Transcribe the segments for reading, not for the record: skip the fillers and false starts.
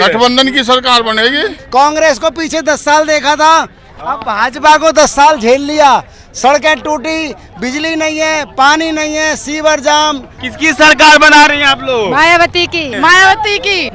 गठबंधन की सरकार बनेगी। कांग्रेस को पीछे 10 साल देखा था, अब भाजपा को 10 साल झेल लिया। सड़कें टूटी, बिजली नहीं है, पानी नहीं है, सीवर जाम। किसकी सरकार बना रही हैं आप लोग? मायावती की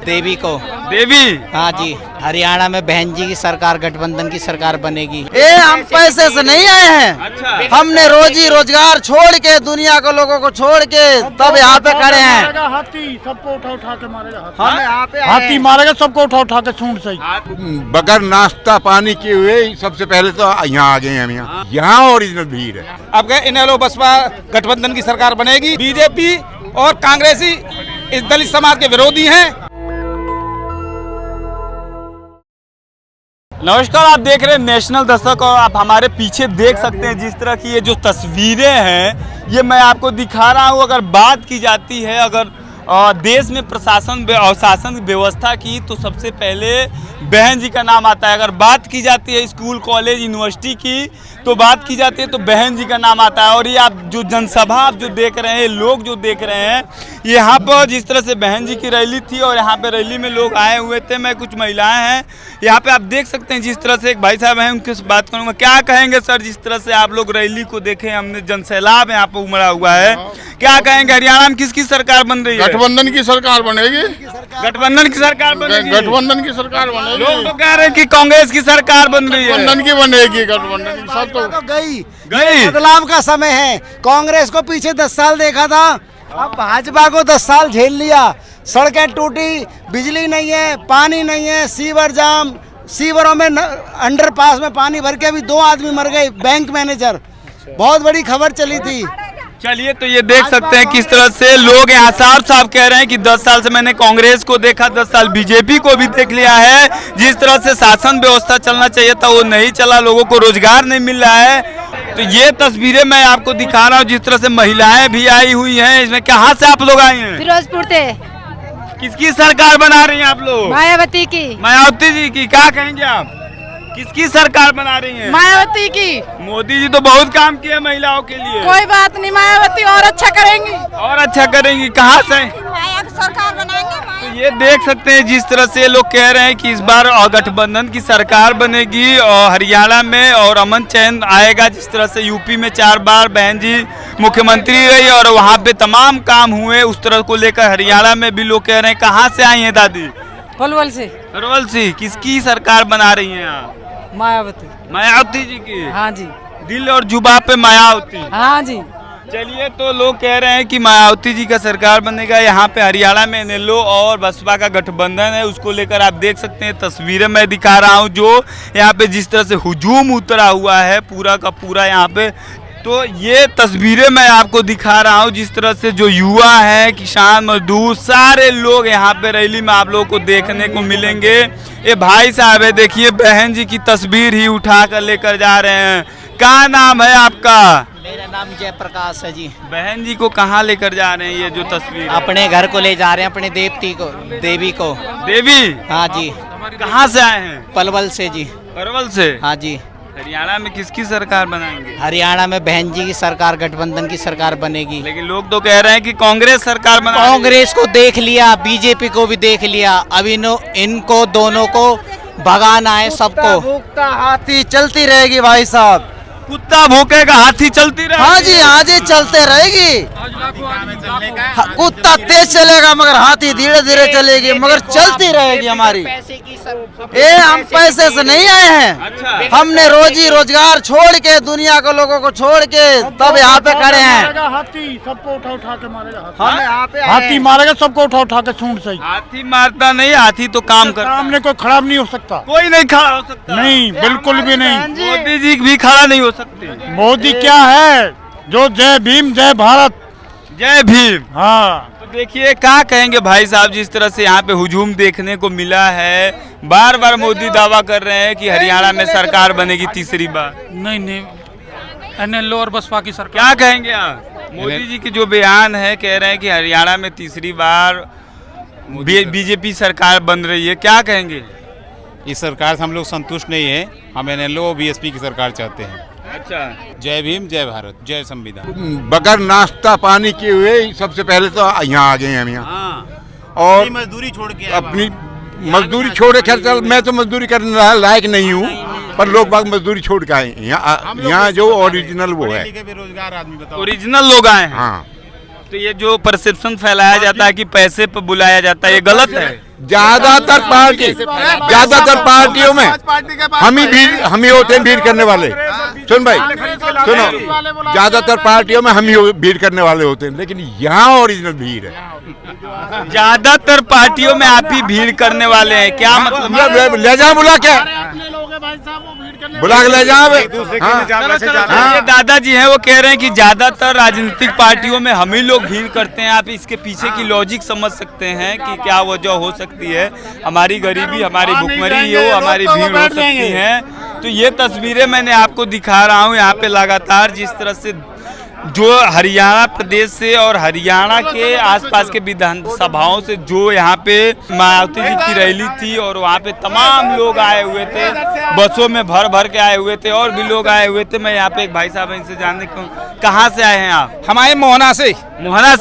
देवी को। देवी? हाँ जी, हरियाणा में बहन जी की सरकार, गठबंधन की सरकार बनेगी। ये हम पैसे से नहीं आए हैं। अच्छा। हमने रोजी रोजगार छोड़ के, दुनिया को लोगों को छोड़ के तब यहाँ पे खड़े हैं। हाथी सबको उठा के मारेगा। हम यहाँ पे हाथी मारेगा सबको उठा के सूंड से। बगैर नाश्ता पानी किए हुए सबसे पहले तो यहाँ आ गए हैं। हम यहाँ ओरिजिनल भीड़ है। अब इनेलो बसपा गठबंधन की सरकार बनेगी। बीजेपी और कांग्रेसी इस दलित समाज के विरोधी हैं। नमस्कार, आप देख रहे हैं नेशनल दस्तक और आप हमारे पीछे देख सकते हैं जिस तरह की ये जो तस्वीरें हैं ये मैं आपको दिखा रहा हूँ। अगर बात की जाती है अगर देश में प्रशासन और शासन व्यवस्था की तो सबसे पहले बहन जी का नाम आता है। अगर बात की जाती है स्कूल कॉलेज यूनिवर्सिटी की तो बात की जाती है तो बहन जी का नाम आता है। और ये आप जो जनसभा आप जो देख रहे हैं, लोग जो देख रहे हैं, यहाँ पर जिस तरह से बहन जी की रैली थी और यहाँ पे रैली में लोग आए हुए थे। मैं कुछ महिलाएं हैं यहाँ पे, आप देख सकते हैं जिस तरह से एक भाई साहब हैं, उनके से बात करूँगा। क्या कहेंगे सर, जिस तरह से आप लोग रैली को देखे, हमने जनसैलाब यहाँ पे उमड़ा हुआ है, क्या कहेंगे हरियाणा में किसकी सरकार बन रही है? गठबंधन की सरकार बनेगी। गठबंधन की सरकार बनेगी। गठबंधन की सरकार बनेगी। लोग तो कह रहे हैं कि कांग्रेस की सरकार बन रही है। गठबंधन की बनेगी। गठबंधन की सब तो गई। गई। बदलाव का समय है। कांग्रेस को पीछे 10 साल देखा था, अब भाजपा को 10 साल झेल लिया। सड़कें टूटी, बिजली नहीं है, पानी नहीं है, सीवर जाम। सीवरों में अंडरपास में पानी भर के अभी 2 आदमी मर गए, बैंक मैनेजर। बहुत बड़ी खबर चली थी। चलिए, तो ये देख सकते हैं किस तरह से लोग यहाँ साफ साफ कह रहे हैं कि 10 साल से मैंने कांग्रेस को देखा, 10 साल बीजेपी को भी देख लिया है। जिस तरह से शासन व्यवस्था चलना चाहिए था वो नहीं चला, लोगों को रोजगार नहीं मिल रहा है। तो ये तस्वीरें मैं आपको दिखा रहा हूँ जिस तरह से महिलाएं भी आई हुई हैं। इसमें कहाँ से आप लोग आई हैं? फिरोजपुर से। किसकी सरकार बना रही हैं आप लोग? मायावती की। मायावती जी की। क्या कहेंगे आप, किसकी सरकार बना रही हैं? मायावती की। मोदी जी तो बहुत काम किए महिलाओं के लिए। कोई बात नहीं, मायावती और अच्छा करेंगी। और अच्छा करेंगी। कहाँ से? सरकार बनाएंगे। तो ये देख सकते हैं जिस तरह से लोग कह रहे हैं कि इस बार गठबंधन की सरकार बनेगी और हरियाणा में और अमन चैन आएगा। जिस तरह से यूपी में 4 बार बहन जी मुख्यमंत्री रही और वहाँ पे तमाम काम हुए, उस तरह को लेकर हरियाणा में भी लोग कह रहे हैं। कहाँ से आई हैं दादी? पलवल से। पलवल से। किसकी सरकार बना रही हैं आप? मायावती। मायावती जी की। हाँ जी। दिल और जुबान पे मायावती। हाँ जी। चलिए, तो लोग कह रहे हैं कि मायावती जी का सरकार बनेगा। यहाँ पे हरियाणा में इनेलो और बसपा का गठबंधन है, उसको लेकर आप देख सकते हैं तस्वीरें मैं दिखा रहा हूँ। जो यहाँ पे जिस तरह से हुजूम उतरा हुआ है पूरा का पूरा यहाँ पे, तो ये तस्वीरें मैं आपको दिखा रहा हूँ जिस तरह से जो युवा हैं, किसान मजदूर, सारे लोग यहाँ पे रैली में आप लोगों को देखने को मिलेंगे। ये भाई साहब है, देखिए बहन जी की तस्वीर ही उठा कर लेकर जा रहे हैं। क्या नाम है आपका? मेरा नाम जयप्रकाश है जी। बहन जी को कहाँ लेकर जा रहे हैं ये जो तस्वीर? अपने घर को ले जा रहे हैं, अपने देवी को। देवी? हाँ जी। कहाँ से आए हैं? पलवल से जी। परवल से। हाँ जी। हरियाणा में किसकी सरकार बनाएंगे? हरियाणा में बहन जी की सरकार, गठबंधन की सरकार बनेगी। लेकिन लोग तो कह रहे हैं कि कांग्रेस सरकार बना। कांग्रेस को देख लिया, बीजेपी को भी देख लिया, अब इनको दोनों को भगाना है सबको। भूखता हाथी चलती रहेगी भाई साहब। कुत्ता भूखेगा हाथी चलती रहेगी। हाँ जी, हाँ जी, चलते रहेगी। कुत्ता तेज चलेगा मगर हाथी धीरे धीरे चलेगी, मगर चलती रहेगी हमारी। ये हम पैसे से नहीं आए हैं। हमने रोजी रोजगार छोड़ के, दुनिया को लोगों को छोड़ के तब यहाँ पे खड़े हैं। हाथी सबको उठा के मारेगा। हम यहाँ पे हाथी मारेगा सबको उठा के सूंड से। हाथी मारता नहीं, हाथी तो काम करता। सामने कोई खराब नहीं हो सकता। कोई नहीं खड़ा हो सकता। नहीं, बिल्कुल भी नहीं। मोदी जी भी खड़ा नहीं हो सकते। मोदी क्या है जो जय भीम जय भारत। जय भीम। हाँ, तो देखिए क्या कहेंगे भाई साहब, जिस तरह से यहाँ पे हुजूम देखने को मिला है। बार बार मोदी दावा कर रहे हैं कि हरियाणा में सरकार बनेगी तीसरी बार। नहीं, एनएलओ और बसपा की सरकार। क्या कहेंगे आप? मोदी जी की जो बयान है, कह रहे हैं कि हरियाणा में तीसरी बार बीजेपी सरकार बन रही है, क्या कहेंगे? इस सरकार से हम लोग संतुष्ट नहीं है। हम एनएलओ और बीएसपी की सरकार चाहते हैं। अच्छा। जय भीम, जय भारत, जय संविधान। बगैर नाश्ता पानी किए हुए सबसे पहले तो यहाँ आ गए हैं। हम यहाँ हाँ। और मजदूरी छोड़ के अपनी मजदूरी छोड़ के चल, मैं तो मजदूरी करने लायक नहीं हूँ, पर लोग बाग मजदूरी छोड़ के आए यहाँ जो ओरिजिनल वो है, बेरोजगार आदमी बताओ। ओरिजिनल लोग आए हैं। हाँ। तो ये जो परसेप्शन फैलाया जाता है कि पैसे पर बुलाया जाता है, ये गलत है। ज्यादातर पार्टियों में हम ही होते हैं भीड़ करने वाले। सुन भाई सुनो, ज्यादातर पार्टियों में हम ही भीड़ करने वाले होते हैं, लेकिन यहाँ ओरिजिनल भीड़ है। ज्यादातर पार्टियों में आप ही भीड़ करने वाले हैं, क्या मतलब? ले जाओ, बुला क्या बुला के ले जाओ। ये दादाजी हैं, वो कह रहे हैं कि ज्यादातर राजनीतिक पार्टियों में हम ही लोग भीड़ करते हैं। आप इसके पीछे की लॉजिक समझ सकते हैं कि क्या वजह हो सकती है? हमारी गरीबी, हमारी भुखमरी हो, हमारी भीड़ हो सकती है। तो ये तस्वीरें मैंने आपको दिखा रहा हूँ यहाँ पे लगातार जिस तरह से जो हरियाणा प्रदेश से और हरियाणा के आसपास के विधानसभाओं से जो यहाँ पे मायावती जी की रैली थी और वहाँ पे तमाम लोग आए हुए थे, बसों में भर भर के आए हुए थे और भी लोग आए हुए थे। मैं यहाँ पे एक भाई साहब इनसे जानने को, कहाँ से आए हैं आप? हमारे मोहना से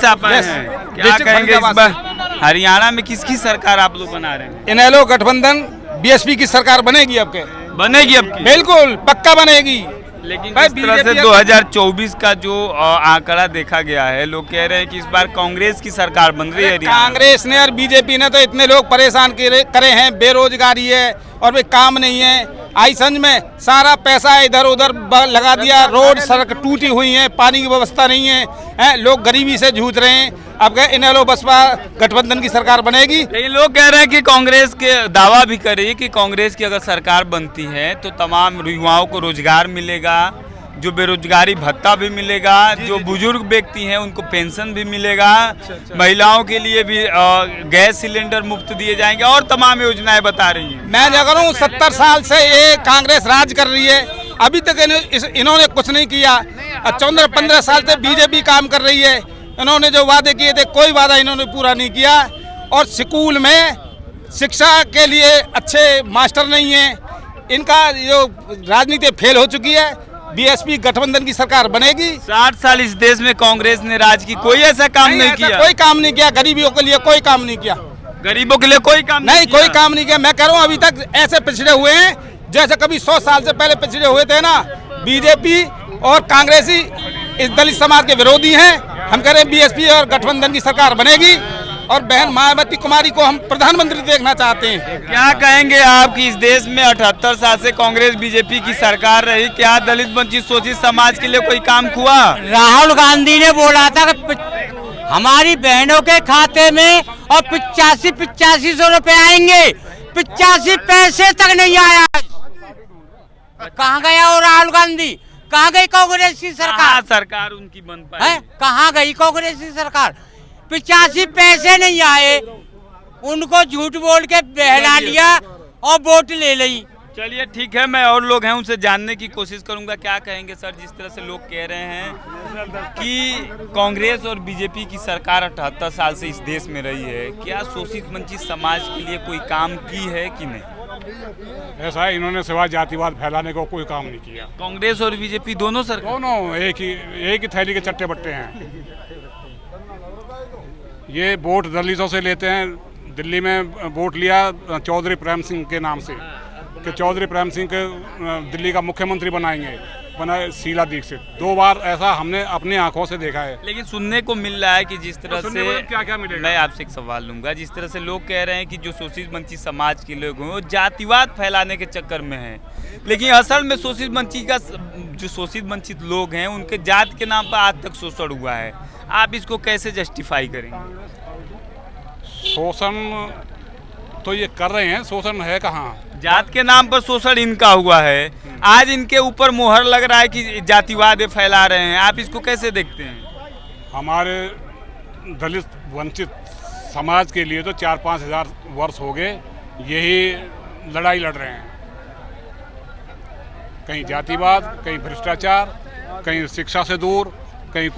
आप आए हैं। क्या कहेंगे इस बार हरियाणा में किसकी सरकार आप लोग बना रहे हैं? इनेलो गठबंधन बीएसपी की सरकार बनेगी अब के? बनेगी अब की? बिल्कुल पक्का बनेगी। लेकिन जिस तरह से 2024 का जो आंकड़ा देखा गया है, लोग कह रहे हैं कि इस बार कांग्रेस की सरकार बन रही है। कांग्रेस ने और बीजेपी ने तो इतने लोग परेशान करे हैं, बेरोजगारी है और वे काम नहीं है। आई संज में सारा पैसा इधर उधर लगा दिया, रोड सड़क टूटी हुई है, पानी की व्यवस्था नहीं है, लोग गरीबी से जूझ रहे हैं। अब गए इनेलो बसपा गठबंधन की सरकार बनेगी। लेकिन लोग कह रहे हैं कि कांग्रेस के दावा भी करे कि कांग्रेस की अगर सरकार बनती है तो तमाम युवाओं को रोजगार मिलेगा, जो बेरोजगारी भत्ता भी मिलेगा, जो बुजुर्ग व्यक्ति हैं उनको पेंशन भी मिलेगा, महिलाओं के लिए भी गैस सिलेंडर मुफ्त दिए जाएंगे और तमाम योजनाएं बता रही हैं। मैं अगर हूँ 70 साल से ये कांग्रेस राज कर रही है, अभी तक इन्होंने कुछ नहीं किया। 14-15 साल से बीजेपी काम कर रही है, इन्होंने जो वादे किए थे कोई वादा इन्होंने पूरा नहीं किया। और स्कूल में शिक्षा के लिए अच्छे मास्टर नहीं है, इनका जो राजनीति फेल हो चुकी है। बीएसपी गठबंधन की सरकार बनेगी। 60 साल इस देश में कांग्रेस ने राज की, कोई ऐसा काम नहीं किया, कोई काम नहीं किया, गरीबियों के लिए कोई काम नहीं किया, गरीबों के लिए कोई काम नहीं, कोई काम नहीं किया। मैं कह रहा हूँ अभी तक ऐसे पिछड़े हुए हैं जैसे कभी 100 साल से पहले पिछड़े हुए थे ना। बीजेपी और कांग्रेसी इस दलित समाज के विरोधी हैं। हम कह रहे हैं बीएसपी और गठबंधन की सरकार बनेगी और बहन मायावती कुमारी को हम प्रधानमंत्री देखना चाहते हैं। क्या कहेंगे आप कि इस देश में 78 साल से कांग्रेस बीजेपी की सरकार रही, क्या दलित वंचित शोषित समाज के लिए कोई काम हुआ? राहुल गांधी ने बोला था कि हमारी बहनों के खाते में और 8500 रुपए आएंगे, 85 पैसे तक नहीं आया। कहाँ गया वो राहुल गांधी? कहाँ गई कांग्रेस की सरकार? सरकार उनकी बन पाई? कहाँ गई कांग्रेस की सरकार? 85 पैसे नहीं आए, उनको झूठ बोल के बहला लिया और वोट ले ली। चलिए ठीक है, मैं और लोग हैं उनसे जानने की कोशिश करूंगा। क्या कहेंगे सर, जिस तरह से लोग कह रहे हैं कि कांग्रेस और बीजेपी की सरकार 78 साल से इस देश में रही है, क्या शोषित वंचित समाज के लिए कोई काम की है कि नहीं? ऐसा है, इन्होंने सिवाय जातिवाद फैलाने को कोई काम नहीं किया। कांग्रेस और बीजेपी दोनों सरकार, दोनों एक ही थैली के चट्टे बट्टे हैं। ये वोट दलितों से लेते हैं। दिल्ली में वोट लिया चौधरी प्रेम सिंह के नाम से कि चौधरी प्रेम सिंह के दिल्ली का मुख्यमंत्री बनाएंगे, बनाए शीला दीक्षित। 2 बार ऐसा हमने अपनी आंखों से देखा है। लेकिन सुनने को मिल रहा है कि जिस तरह से क्या मिलेगा? मैं आपसे एक सवाल लूंगा, जिस तरह से लोग कह रहे हैं कि जो शोषित वंचित समाज के लोग हैं वो जातिवाद फैलाने के चक्कर में हैं, लेकिन असल में शोषित वंचित लोग हैं उनके जात के नाम पर आज तक शोषण हुआ है। आप इसको कैसे जस्टिफाई करेंगे? शोषण तो ये कर रहे हैं, शोषण है कहाँ? जात के नाम पर शोषण इनका हुआ है, आज इनके ऊपर मोहर लग रहा है कि जातिवाद फैला रहे हैं। आप इसको कैसे देखते हैं? हमारे दलित वंचित समाज के लिए तो 4-5 हज़ार वर्ष हो गए यही लड़ाई लड़ रहे हैं। कहीं जातिवाद, कहीं भ्रष्टाचार, कहीं शिक्षा से दूर, कहीं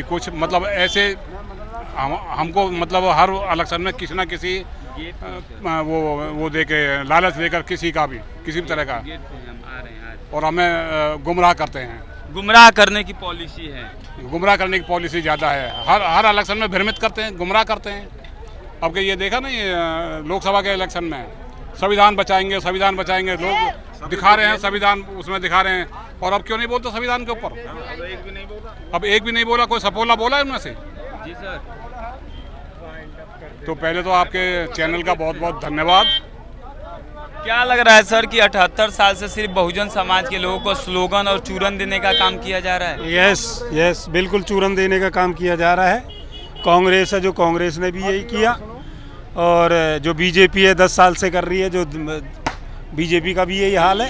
कुछ मतलब ऐसे हमको मतलब हर इलेक्शन में किसी न किसी वो देके लालच देकर किसी भी तरह का, और हमें गुमराह करते हैं। गुमराह करने की पॉलिसी है, गुमराह करने की पॉलिसी ज़्यादा है। हर इलेक्शन में भ्रमित करते हैं, गुमराह करते हैं। अब के ये देखा नहीं लोकसभा के इलेक्शन में संविधान बचाएंगे लोग दिखा रहे हैं, संविधान उसमें दिखा रहे हैं, और अब क्यों नहीं बोलते संविधान के ऊपर? अब एक भी नहीं बोला, कोई सपोला बोला है उनमें से? जी सर। तो पहले तो आपके चैनल का बहुत बहुत धन्यवाद। क्या लग रहा है सर कि 78 साल से सिर्फ बहुजन समाज के लोगों को स्लोगन और चूरन देने का काम किया जा रहा है? यस, बिल्कुल चूरन देने का काम किया जा रहा है। कांग्रेस है, जो कांग्रेस ने भी यही किया, और जो बीजेपी है 10 साल से कर रही है, जो बीजेपी का भी यही हाल है।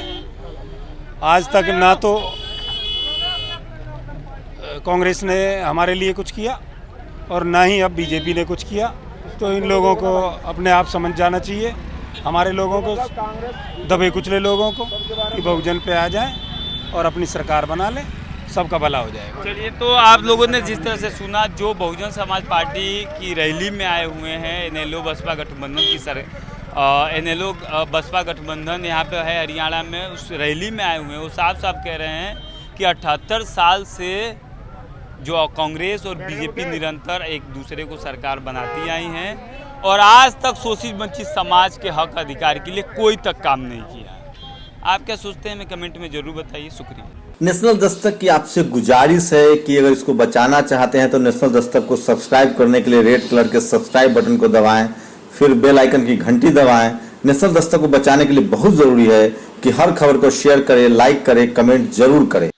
आज तक ना तो कांग्रेस ने हमारे लिए कुछ किया और ना ही अब बीजेपी ने कुछ किया। तो इन लोगों को अपने आप समझ जाना चाहिए, हमारे लोगों को, दबे कुचले लोगों को, कि बहुजन पे आ जाएं और अपनी सरकार बना लें, सबका भला हो जाएगा। चलिए, तो आप लोगों ने जिस तरह से सुना, जो बहुजन समाज पार्टी की रैली में आए हुए हैं, एनएलओ बसपा गठबंधन की एनएलओ बसपा गठबंधन यहाँ पे है हरियाणा में, उस रैली में आए हुए हैं, वो साफ साफ कह रहे हैं कि 78 साल से जो कांग्रेस और बीजेपी निरंतर एक दूसरे को सरकार बनाती आई हैं, और आज तक शोषित वंचित समाज के हक अधिकार के लिए कोई तक काम नहीं किया। आप क्या सोचते हैं, हमें कमेंट में जरूर बताइए। शुक्रिया। नेशनल दस्तक की आपसे गुजारिश है कि अगर इसको बचाना चाहते हैं तो नेशनल दस्तक को सब्सक्राइब करने के लिए रेड कलर के सब्सक्राइब बटन को दबाएं, फिर बेल आइकन की घंटी दबाएं। नेशनल दस्तक को बचाने के लिए बहुत जरूरी है कि हर खबर को शेयर करें, लाइक करें, कमेंट जरूर करें।